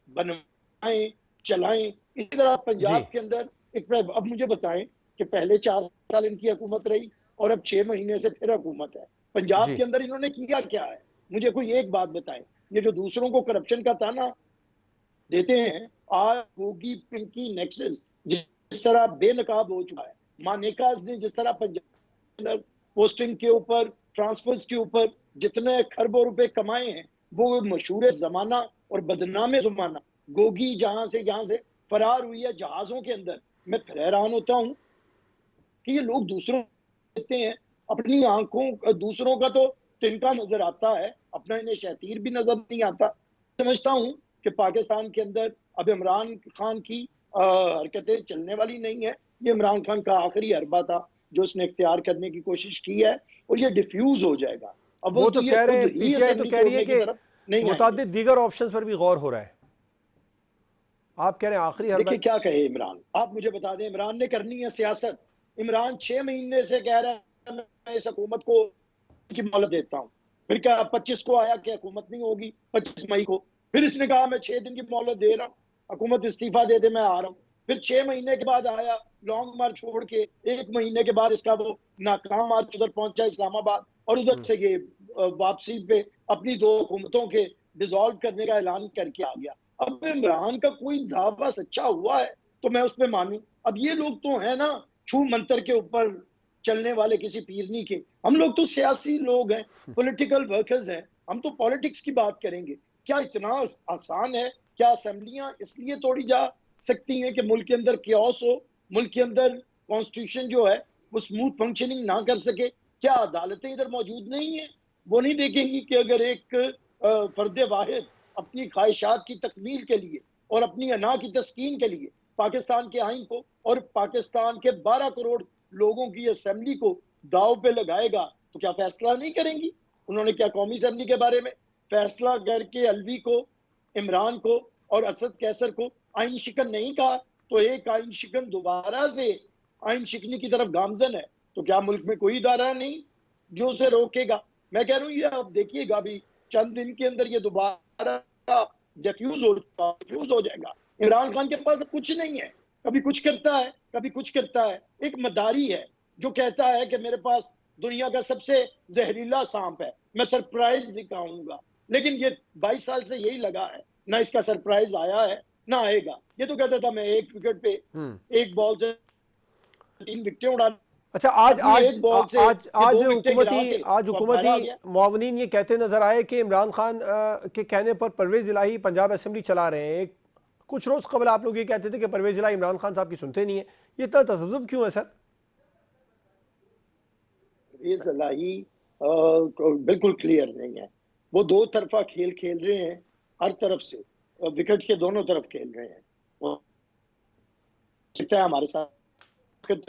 बनवाएं, चलाएं। इसी तरह पंजाब के अंदर एक, अब मुझे बताएं कि पहले 4 साल इनकी हुकूमत रही और अब 6 महीने से फिर हुकूमत है। पंजाब के अंदर इन्होंने किया क्या है? मुझे कोई एक बात बताएं। ये जो दूसरों को करप्शन का ताना देते हैं, आज होगी पिंकी नेक्सस जिस तरह बेनकाब हो चुका है, मानेकास ने जिस तरह पंजाब अंदर पोस्टिंग के ऊपर, ट्रांसफर्स के ऊपर जितने खरबों रुपए कमाए हैं, वो मशहूर जमाना और बदनाम जमाना गोगी जहां से यहाँ से फरार हुई है जहाजों के अंदर। मैं फिर हैरान होता हूं कि ये लोग दूसरों देते हैं, अपनी आंखों दूसरों का तो तिनका नजर आता है, अपना इन्हें शैतीर भी नजर नहीं आता। समझता हूं कि पाकिस्तान के अंदर अब इमरान खान की हरकतें चलने वाली नहीं है। ये इमरान खान का आखिरी अरबा था जो उसने इख्तियार करने की कोशिश की है और ये डिफ्यूज हो जाएगा। अब वो तो कह रहे हैं, पीटीआई तो कह रही है कि मुतादिद दीगर ऑप्शंस पर भी गौर हो रहा है। आप कह रहे हैं आखिरी देखिए क्या कहे इमरान, आप मुझे बता दें। इमरान ने करनी है सियासत। इमरान 6 महीने से कह रहा है मैं इस हुकूमत को की मोहलत देता हूं, फिर क्या 25 को आया कि हुकूमत नहीं होगी 25 मई को, फिर इसने कहा मैं 6 दिन की मोहलत दे रहा हूं, हुकूमत इस्तीफा दे दे मैं आ रहा हूं। फिर 6 महीने के बाद आया लॉन्ग मार्च छोड़ के, 1 महीने के बाद इसका वो नाकाम मार्च उधर पहुंचा इस्लामाबाद, और उधर से ये वापसी पे अपनी 2 हुकूमतों के डिसॉल्व करने का ऐलान करके आ गया। अब इमरान का कोई दावा सच्चा हुआ है तो मैं उस पर मानूं। अब ये लोग तो है ना छू मंतर के ऊपर चलने वाले किसी पीरनी के। हम लोग तो सियासी लोग हैं, पॉलिटिकल वर्कर्स हैं, हम तो पॉलिटिक्स की बात करेंगे। क्या इतना आसान है? क्या असेंबलियां इसलिए तोड़ी जा सकती हैं कि मुल्क के अंदर क्योस हो, मुल्क के अंदर कॉन्स्टिट्यूशन जो है वो स्मूथ फंक्शनिंग ना कर सके? क्या अदालतें इधर मौजूद नहीं है? वो नहीं देखेंगी कि अगर एक फर्द वाहिद अपनी ख्वाहिशात की तकमील के लिए और अपनी अना की तस्कीन के लिए पाकिस्तान के आइन को और पाकिस्तान के 12 करोड़ लोगों की असेंबली को दाव पे लगाएगा, तो क्या फैसला नहीं करेंगी? उन्होंने क्या कौमी असेंबली के बारे में फैसला करके अलवी को, इमरान को और असद कैसर को आइन शिकन नहीं कहा? तो एक आइन शिकन दोबारा से आइन शिकनी की तरफ गामजन है, तो क्या मुल्क में कोई इदारा नहीं जो उसे रोकेगा? मैं कह रहा हूँ ये आप देखिएगा, अभी चंद दिन के अंदर ये दोबारा डिफ्यूज हो जाएगा। इमरान खान के पास कुछ नहीं है, कभी कुछ करता है, कभी कुछ करता है। एक मदारी है जो कहता है कि मेरे पास दुनिया का सबसे जहरीला सांप है, मैं सरप्राइज दिखाऊंगा। लेकिन ये 22 साल से यही लगा है, ना इसका सरप्राइज आया है ना आएगा। ये तो कहता था मैं एक विकेट पे एक बॉल से 3 विकेटें उड़ा। अच्छा, आज अपनी आज एक बॉल से आज ये आज 2 विकेटें गिरा हुकूमती के आज तो अब फायदा आ हुकूमती गया। मुआवनीन ये कहते नजर आए कि इमरान खान के कहने पर परवेज इलाही पंजाब असेंबली चला रहे हैं। कुछ रोज कबल आप लोग ये कहते थे कि परवेज इलाही इमरान खान साहब की सुनते नहीं है। ये इतना तसव्वुब क्यों है सर? परवेज इलाही बिल्कुल क्लियर नहीं है। वो दो तरफा खेल खेल रहे हैं, हर तरफ से विकेट के दोनों तरफ खेल रहे हैं। वो सकता है हमारे साथ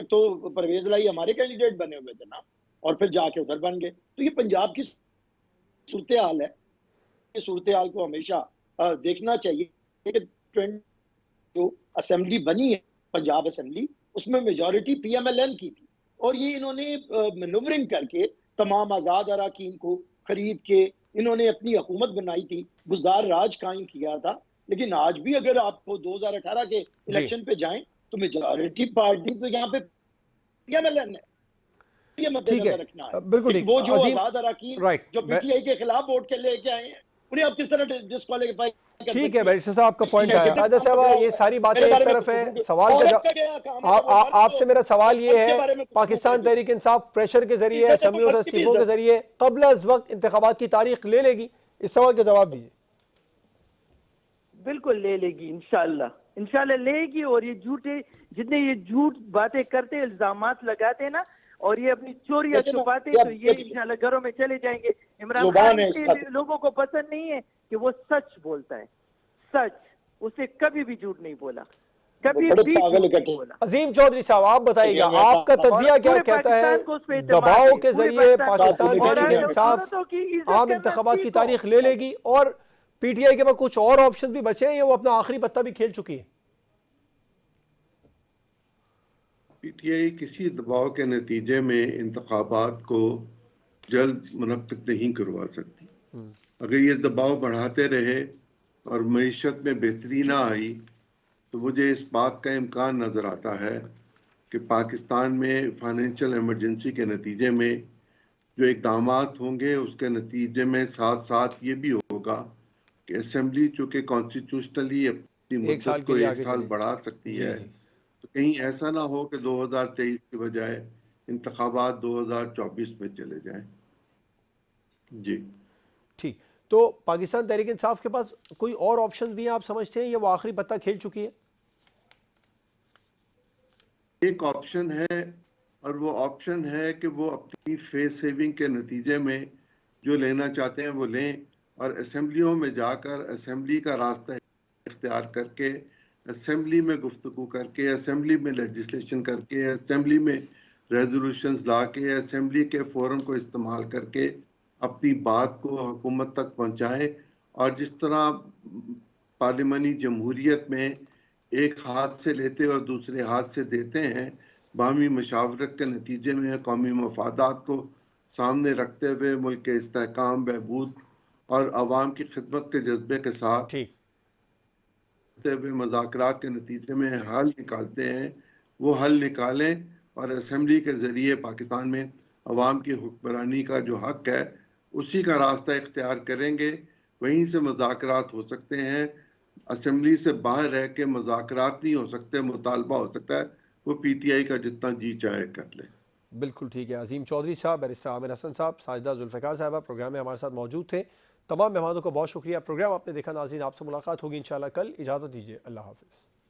तो परवेज इलाही हमारे कैंडिडेट बने हुए थे ना, और फिर जाके उधर बन गए। तो ये पंजाब की सूरत हाल है। इस सूरत हाल को हमेशा देखना चाहिए कि जो असेंबली बनी है पंजाब असेंबली, उसमें मेजॉरिटी पीएमएलएन की थी, और ये इन्होंने मैनूवरिंग करके तमाम आजाद अराकीन को खरीद के इन्होंने अपनी हुकूमत बनाई थी, बुजदार राज कायम किया था। लेकिन आज भी अगर आप 2018 के इलेक्शन पे जाएं तो मेजॉरिटी पार्टी तो यहाँ पे पीएमएलएन है। ये ठीक मद्देनजर है, रखना है। बिल्कुल ठीक। वो जो अजीम, आजाद अराकीन राइट, जो पीटीआई के खिलाफ वोट के लेके आए हैं, उन्हें आप किस तरह डिस्क्वालीफाई कर सकते ठीक है हैं? बैरिस्टर साहब, आपका पॉइंट आया। राजा साहब, ये सारी बातें एक तरफ है, सवाल का आपसे मेरा सवाल ये है, पाकिस्तान तहरीक इंसाफ प्रेशर के जरिए, असेंबलियों से इस्तीफों के जरिए कबल अज वक्त इंतखाबात की तारीख ले लेगी? इस सवाल का जवाब दीजिए। बिल्कुल ले लेगी, इंशाल्लाह लेगी। और ये झूठे जितने ये झूठ बातें करते, इल्जामात लगाते ना, और ये अपनी चोरियां छुपाते, तो ये इंशाल्लाह घरों में चले जाएंगे। इमरान खान के लोगों को पसंद नहीं है कि वो सच बोलता है, सच, उसे कभी भी झूठ नहीं बोला, कभी भी नहीं बोला। अजीम चौधरी साहब, आप बताइएगा, आपका तज्जिया क्या कहता है? दबाव के जरिए पाकिस्तान तहरीक इंसाफ आम इंतखाबात की तारीख ले लेगी, और पीटीआई के पास कुछ और ऑप्शन भी बचे हैं, ये वो अपना आखिरी पत्ता भी खेल चुकी है? पीटीआई किसी दबाव के नतीजे में इंतखाबात को जल्द मुनक्किद नहीं करवा सकती। अगर ये दबाव बढ़ाते रहे और मईशत में बेहतरी ना आई, तो मुझे इस बात का इम्कान नज़र आता है कि पाकिस्तान में फाइनेंशियल इमरजेंसी के नतीजे में जो इक़दामात होंगे, उसके नतीजे में साथ साथ ये भी होगा कि असेंबली चूँकि कॉन्स्टिट्यूशनली अपनी मुद्दत को 1 साल बढ़ा सकती है, तो कहीं ऐसा ना हो कि 2023 के बजाय इंतखाबात 2024 में चले जाएं। जी ठीक, तो पाकिस्तान तहरीक इंसाफ के पास कोई और ऑप्शन भी है, आप समझते हैं ये वो आखिरी पत्ता खेल चुकी है? एक ऑप्शन है, और वो ऑप्शन है कि वो अपनी फेस सेविंग के नतीजे में जो लेना चाहते हैं वो लें, और असेंबलियों में जाकर असेंबली का रास्ता इख्तियार करके, असेंबली में गुफ्तगू करके, असेंबली में लेजिस्लेशन करके, असेंबली में रेजोल्यूशंस ला के, असेंबली के फोरम को इस्तेमाल करके अपनी बात को हुकूमत तक पहुंचाएं। और जिस तरह पार्लिमानी जमहूरियत में एक हाथ से लेते और दूसरे हाथ से देते हैं, बाहमी मशावरत के नतीजे में कौमी मफादात को सामने रखते हुए मुल्क के इस्तेहकाम, बहबूद और आवाम की खिदमत के जज्बे के साथ मज़ाकरात के नतीजे में हल निकालते हैं, वो हल निकालें, और असेंबली के ज़रिए पाकिस्तान में अवाम की हुक्मरानी का जो हक है उसी का रास्ता इख्तियार करेंगे। वहीं से मज़ाकरात हो सकते हैं। असेंबली से बाहर रह के मज़ाकरात नहीं हो सकते, मुतालबा हो सकता है, वो पीटीआई का जितना जी चाहे कर ले। बिल्कुल ठीक है। अजीम चौधरी साहब, बैरिस्टर आमिर हसन साहब, साजिदा जुल्फ़िकार साहबा प्रोग्राम में हमारे साथ मौजूद थे। तमाम मेहमानों का बहुत शुक्रिया। प्रोग्राम आपने देखा नाज़रीन, आपसे मुलाकात होगी इंशाल्लाह कल। इजाज़त दीजिए, अल्लाह हाफ़िज़।